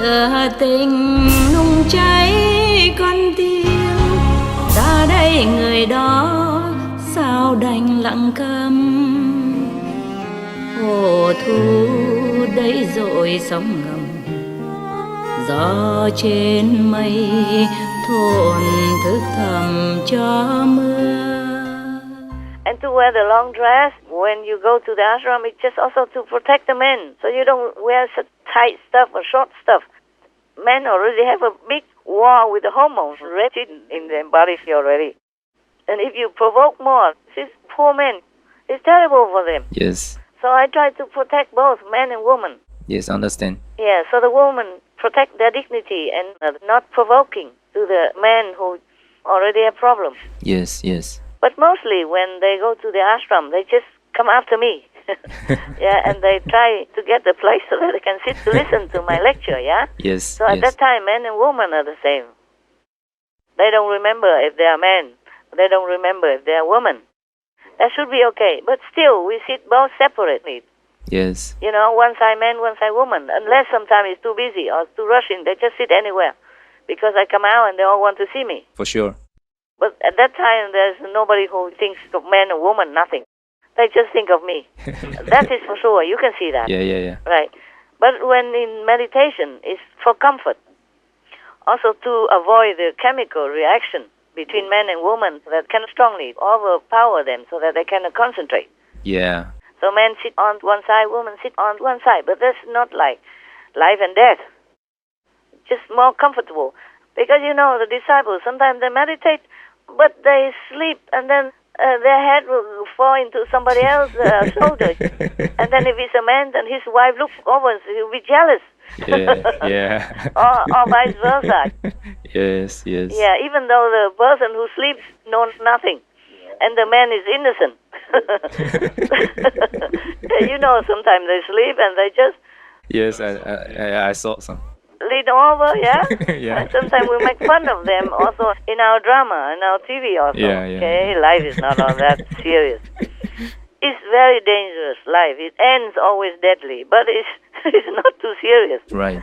lửa tình nung cháy con tim, ta đây người đó sao đành lặng câm. Hồ thu đấy dội sóng ngầm, gió trên mây thổn thức thầm cho mưa. And to wear the long dress when you go to the ashram, it's just also to protect the men. So you don't wear such tight stuff or short stuff. Men already have a big war with the hormones already in their bodies already. And if you provoke more, these poor men, it's terrible for them. Yes. So I try to protect both men and women. Yes, understand. Yeah, so the women protect their dignity and not provoking to the men who already have problems. Yes, yes. But mostly when they go to the ashram, they just come after me. Yeah, and they try to get the place so that they can sit to listen to my lecture, yeah? Yes, So at that time, men and women are the same. They don't remember if they are men. They don't remember if they are women. That should be okay. But still, we sit both separately. Yes. You know, one side man, one side woman. Unless sometimes it's too busy or too rushing, they just sit anywhere. Because I come out and they all want to see me. For sure. But at that time, there's nobody who thinks of man or woman, nothing. They just think of me. That is for sure. You can see that. Yeah. Right. But when in meditation, it's for comfort. Also to avoid the chemical reaction between man and woman that can strongly overpower them so that they cannot concentrate. Yeah. So men sit on one side, women sit on one side. But that's not like life and death. Just more comfortable. Because, you know, the disciples, sometimes they meditate, but they sleep, and then their head will fall into somebody else's shoulder. And then if it's a man, then his wife looks over and he'll be jealous. Yeah. or vice versa. Yes. Yeah, even though the person who sleeps knows nothing, and the man is innocent. You know, sometimes they sleep and they just... Yes, I saw some. Lean over, yeah? Yeah. And sometimes we make fun of them also in our drama, in our TV also. Yeah. Okay, life is not all that serious. It's very dangerous, life. It ends always deadly, but it's not too serious. Right.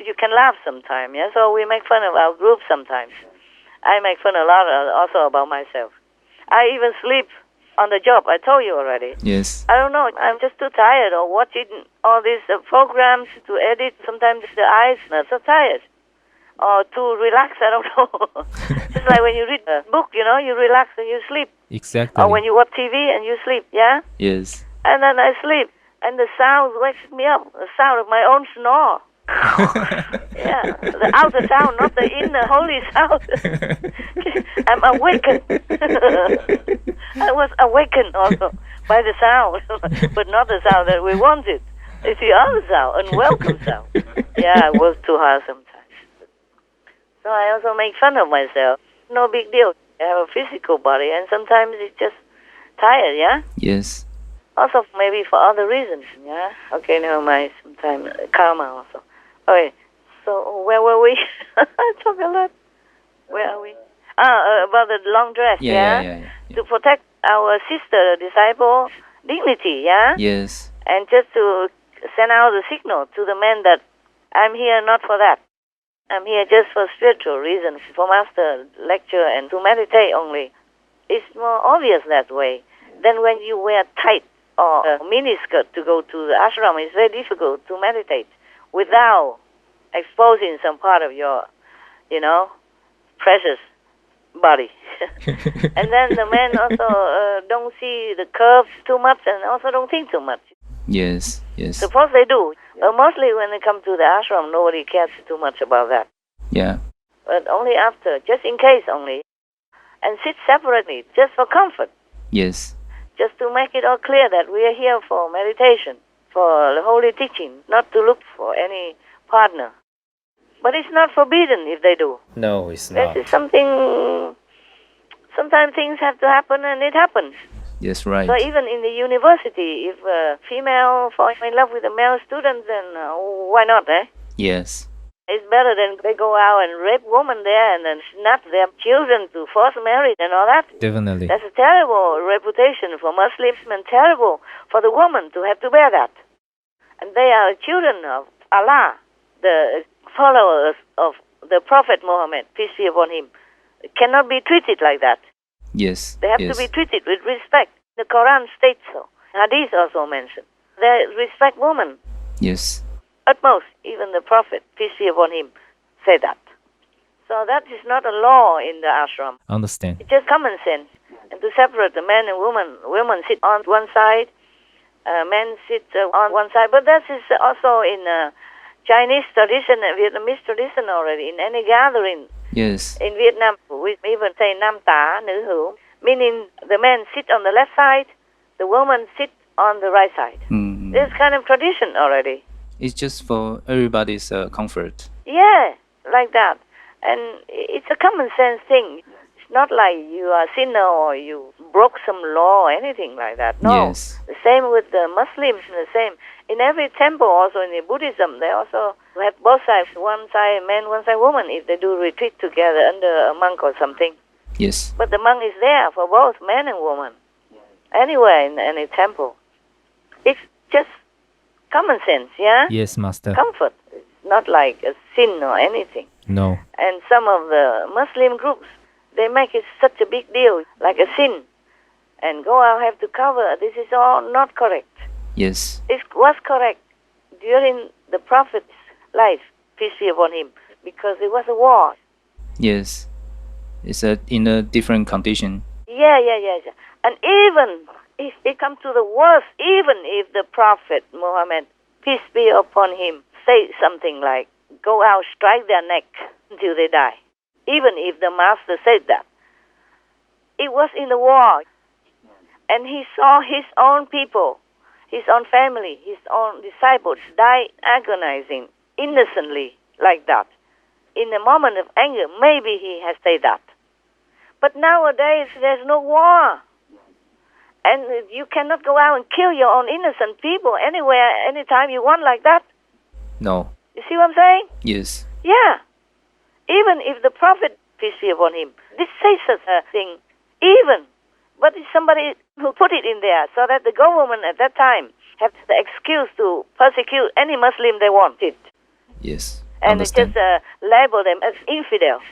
You can laugh sometimes, yeah? So we make fun of our group sometimes. I make fun a lot also about myself. I even sleep on the job, I told you already. Yes. I don't know, I'm just too tired of watching all these programs to edit. Sometimes the eyes are so tired. Or to relax, I don't know. Just like when you read a book, you know, you relax and you sleep. Exactly. Or when you watch TV and you sleep, yeah? Yes. And then I sleep, and the sound wakes me up, the sound of my own snore. Yeah, the outer sound, not the inner holy sound. I'm awakened. I was awakened also by the sound, but not the sound that we wanted. It's the other sound, unwelcome sound. Yeah, I work too hard sometimes. So I also make fun of myself. No big deal. I have a physical body, and sometimes it's just tired, yeah? Yes. Also, maybe for other reasons, yeah? Okay, never mind. Sometimes karma also. Okay, so where were we? I talk a lot. Where are we? About the long dress, Yeah. To protect our sister, disciple, dignity, yeah? Yes. And just to send out the signal to the men that I'm here not for that. I'm here just for spiritual reasons, for master lecture and to meditate only. It's more obvious that way. Then when you wear tight or a miniskirt to go to the ashram, it's very difficult to meditate without exposing some part of your, precious body. And then the men also don't see the curves too much and also don't think too much. Yes. Suppose they do. But mostly when they come to the ashram, nobody cares too much about that. Yeah. But only after, just in case only. And sit separately, just for comfort. Yes. Just to make it all clear that we are here for meditation, for the holy teaching, not to look for any partner. But it's not forbidden if they do. No, it's not. This is something, sometimes things have to happen and it happens. Yes, right. So even in the university, if a female falls in love with a male student, then why not, eh? Yes. It's better than they go out and rape women there and then snap their children to force marriage and all that. Definitely. That's a terrible reputation for Muslims and terrible for the woman to have to bear that. And they are children of Allah, the followers of the Prophet Muhammad, peace be upon him, cannot be treated like that. Yes. They have yes. to be treated with respect. The Quran states so. Hadith also mentioned. They respect women. Yes. Utmost, even the Prophet, peace be upon him, said that. So that is not a law in the ashram. Understand. It's just common sense. And to separate the men and women sit on one side, men sit on one side. But that is also in Chinese tradition and Vietnamese tradition already. In any gathering Yes. in Vietnam, we even say nam tá, nữ hữu, meaning the men sit on the left side, the women sit on the right side. Mm. This kind of tradition already. It's just for everybody's comfort. Yeah, like that. And it's a common sense thing. It's not like you are a sinner or you broke some law or anything like that. No. Yes. The same with the Muslims, the same. In every temple, also in the Buddhism, they also have both sides, one side man, one side woman, if they do retreat together under a monk or something. Yes. But the monk is there for both man and woman, anywhere in any temple. It's just common sense, yeah? Yes, Master. Comfort. It's not like a sin or anything. No. And some of the Muslim groups, they make it such a big deal, like a sin. And go out, have to cover. This is all not correct. Yes. It was correct during the Prophet's life, peace be upon him, because it was a war. Yes. It's in a different condition. Yeah. And even if it comes to the worst, even if the Prophet Muhammad, peace be upon him, say something like, go out, strike their neck until they die. Even if the Master said that. It was in the war. And he saw his own people, his own family, his own disciples die agonizing innocently like that. In a moment of anger, maybe he has said that. But nowadays, there's no war. And you cannot go out and kill your own innocent people anywhere, anytime you want like that. No. You see what I'm saying? Yes. Yeah. Even if the Prophet, peace be upon him, did say such a thing, even, but it's somebody who put it in there so that the government at that time have the excuse to persecute any Muslim they wanted. Yes. And they just label them as infidels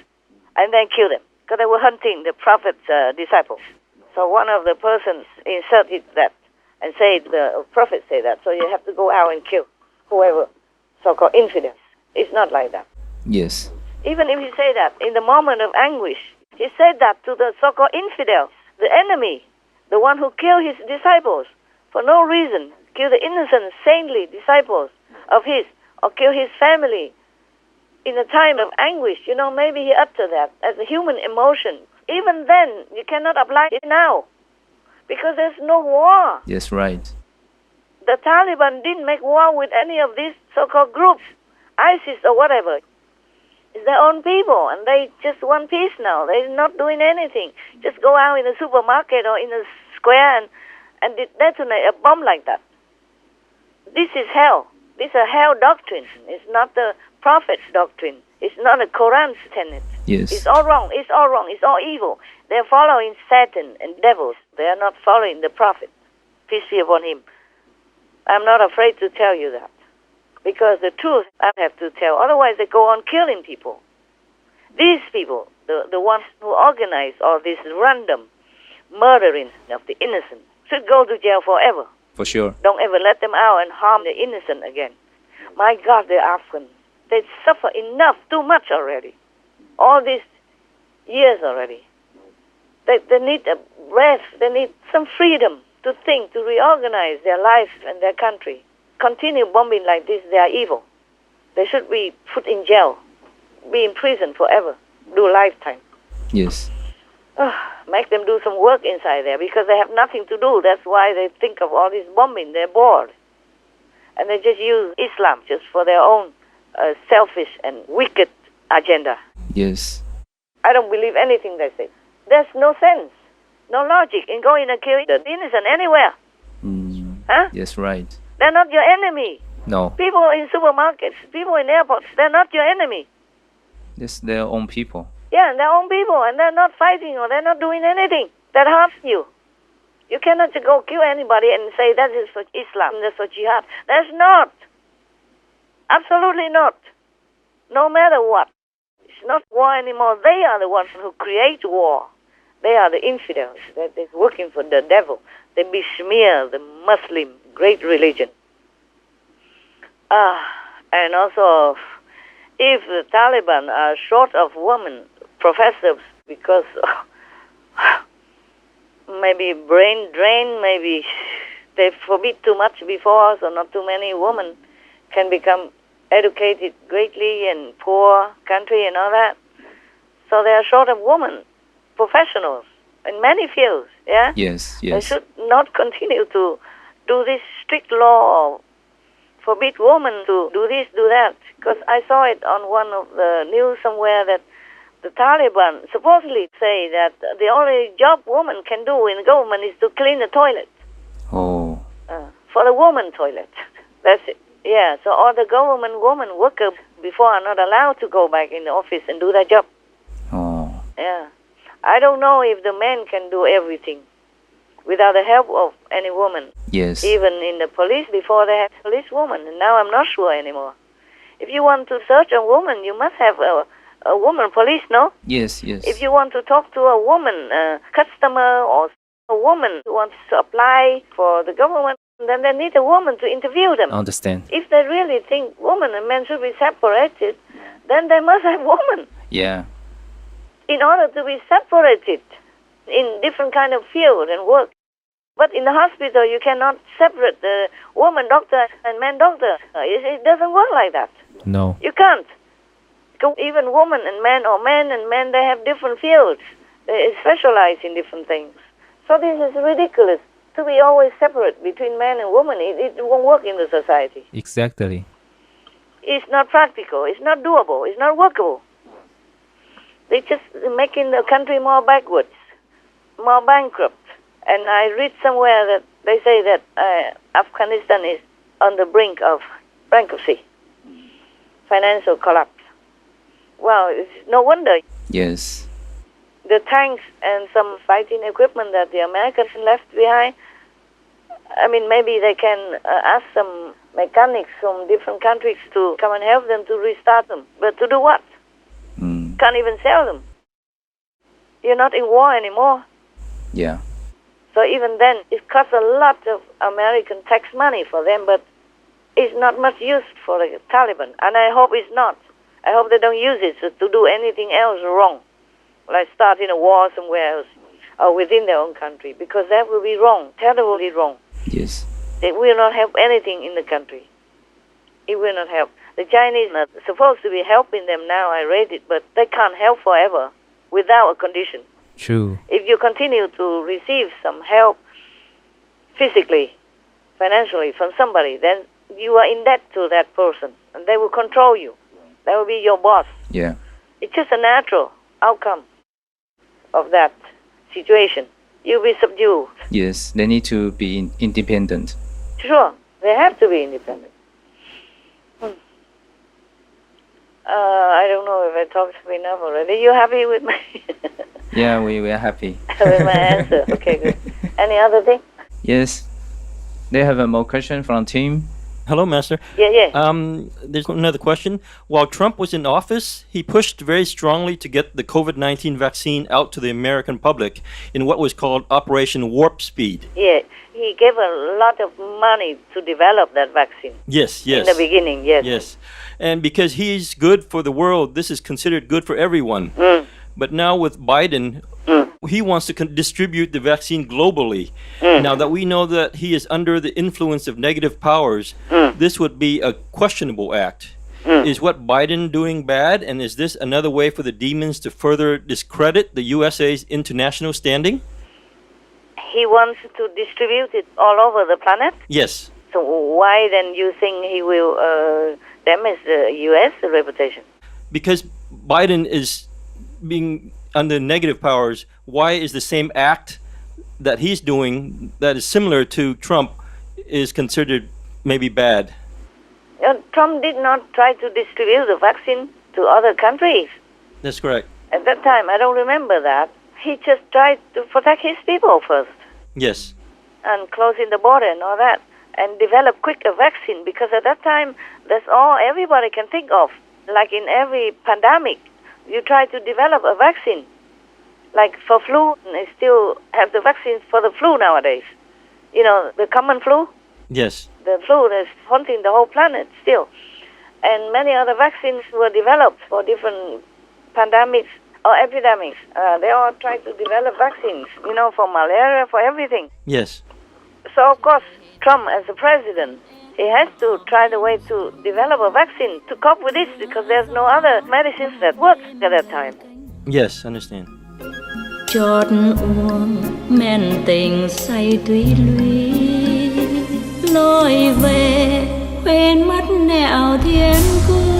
and then kill them because they were hunting the Prophet's disciples. So one of the persons inserted that and said, the Prophet said that, so you have to go out and kill whoever, so-called infidels. It's not like that. Yes. Even if he said that, in the moment of anguish, he said that to the so-called infidel, the enemy, the one who killed his disciples for no reason, killed the innocent, saintly disciples of his, or killed his family in a time of anguish. You know, maybe he uttered that as a human emotion. Even then, you cannot apply it now because there's no war. Yes, right. The Taliban didn't make war with any of these so-called groups, ISIS or whatever. It's their own people, and they just want peace now. They're not doing anything. Just go out in a supermarket or in a square and detonate a bomb like that. This is hell. This is a hell doctrine. It's not the Prophet's doctrine. It's not a Quran's tenet. Yes. It's all wrong. It's all wrong. It's all evil. They're following Satan and devils. They are not following the Prophet. Peace be upon him. I'm not afraid to tell you that. Because the truth I have to tell. Otherwise, they go on killing people. These people, the ones who organize all this random murdering of the innocent, should go to jail forever. For sure. Don't ever let them out and harm the innocent again. My God, they're Afghan. They suffer enough, too much already. All these years already. They need a rest. They need some freedom to think, to reorganize their life and their country. Continue bombing like this, they are evil. They should be put in jail, be in prison forever, do lifetime. Yes. Make them do some work inside there because they have nothing to do. That's why they think of all this bombing. They're bored. And they just use Islam just for their own selfish and wicked agenda. Yes. I don't believe anything they say. There's no sense, no logic in going and killing the innocent anywhere. Huh? Yes, right. They're not your enemy. No. People in supermarkets, people in airports, they're not your enemy. It's their own people. Yeah, their own people, and they're not fighting or they're not doing anything that harms you. You cannot just go kill anybody and say that is for Islam, that's for jihad. That's not. Absolutely not. no matter what. It's not war anymore. They are the ones who create war. They are the infidels that is working for the devil. They besmear the Muslim great religion. And also, if the Taliban are short of women professors because maybe brain drain, maybe they forbid too much before, so not too many women can become educated greatly in poor country and all that. So they are short of women professionals in many fields. Yeah. Yes. They should not continue to do this strict law or forbid women to do this, do that. Because I saw it on one of the news somewhere that the Taliban supposedly say that the only job woman can do in the government is to clean the toilet. Oh. For the woman toilet. That's it. Yeah, so all the government women workers before are not allowed to go back in the office and do their job. Oh. Yeah. I don't know if the men can do everything without the help of any woman. Yes. Even in the police, before they had police woman, and now I'm not sure anymore. If you want to search a woman, you must have a woman police, no? Yes. If you want to talk to a woman customer or a woman who wants to apply for the government, then they need a woman to interview them. Understand. If they really think women and men should be separated, then they must have women. Yeah. In order to be separated in different kind of field and work. But in the hospital, you cannot separate the woman doctor and man doctor. It doesn't work like that. No. You can't. Even woman and man, or man and men, they have different fields. They specialize in different things. So this is ridiculous. To be always separate between man and woman, it won't work in the society. Exactly. It's not practical. It's not doable. It's not workable. They're just making the country more backwards, more bankrupt. And I read somewhere that they say that Afghanistan is on the brink of bankruptcy, financial collapse. Well, it's no wonder. Yes. The tanks and some fighting equipment that the Americans left behind, I mean, maybe they can ask some mechanics from different countries to come and help them to restart them. But to do what? Can't even sell them. You're not in war anymore. Yeah. So even then, it costs a lot of American tax money for them, but it's not much use for the Taliban. And I hope it's not. I hope they don't use it to do anything else wrong, like starting a war somewhere else or within their own country, because that will be wrong, terribly wrong. Yes. It will not help anything in the country. It will not help. The Chinese are supposed to be helping them now, I read it, but they can't help forever without a condition. True. If you continue to receive some help physically, financially from somebody, then you are in debt to that person, and they will control you. They will be your boss. Yeah. It's just a natural outcome of that situation. You'll be subdued. Yes. They need to be independent. Sure, they have to be independent. I don't know if I talked enough already. You happy with me? Yeah, we are happy. With my answer. Okay, good. Any other thing? Yes. They have a more question from team. Hello, Master. Yeah. There's another question. While Trump was in office, he pushed very strongly to get the COVID-19 vaccine out to the American public in what was called Operation Warp Speed. Yeah, he gave a lot of money to develop that vaccine. Yes. In the beginning, yes. Yes. And because he's good for the world, this is considered good for everyone. But now with Biden, he wants to distribute the vaccine globally. Now that we know that he is under the influence of negative powers, this would be a questionable act. Is what Biden doing bad, and is this another way for the demons to further discredit the USA's international standing? He wants to distribute it all over the planet? Yes. So why then you think he will damage the U.S. reputation? Because Biden is being under negative powers. Why is the same act that he's doing that is similar to Trump is considered maybe bad? Trump did not try to distribute the vaccine to other countries. That's correct. At that time, I don't remember that. He just tried to protect his people first. Yes. And closing the border and all that. And develop quick a vaccine, because at that time, that's all everybody can think of. like in every pandemic, you try to develop a vaccine. Like for flu, they still have the vaccines for the flu nowadays. You know, the common flu, Yes. the flu that's haunting the whole planet still. And many other vaccines were developed for different pandemics or epidemics. They all try to develop vaccines, you know, for malaria, for everything. Yes. So, of course, Trump, as the president, he has to try the way to develop a vaccine to cope with this because there's no other medicines that work at that time. Yes, understand. Chót uống men tình say túy lụy, lối về quên mất nẻo thiên cung.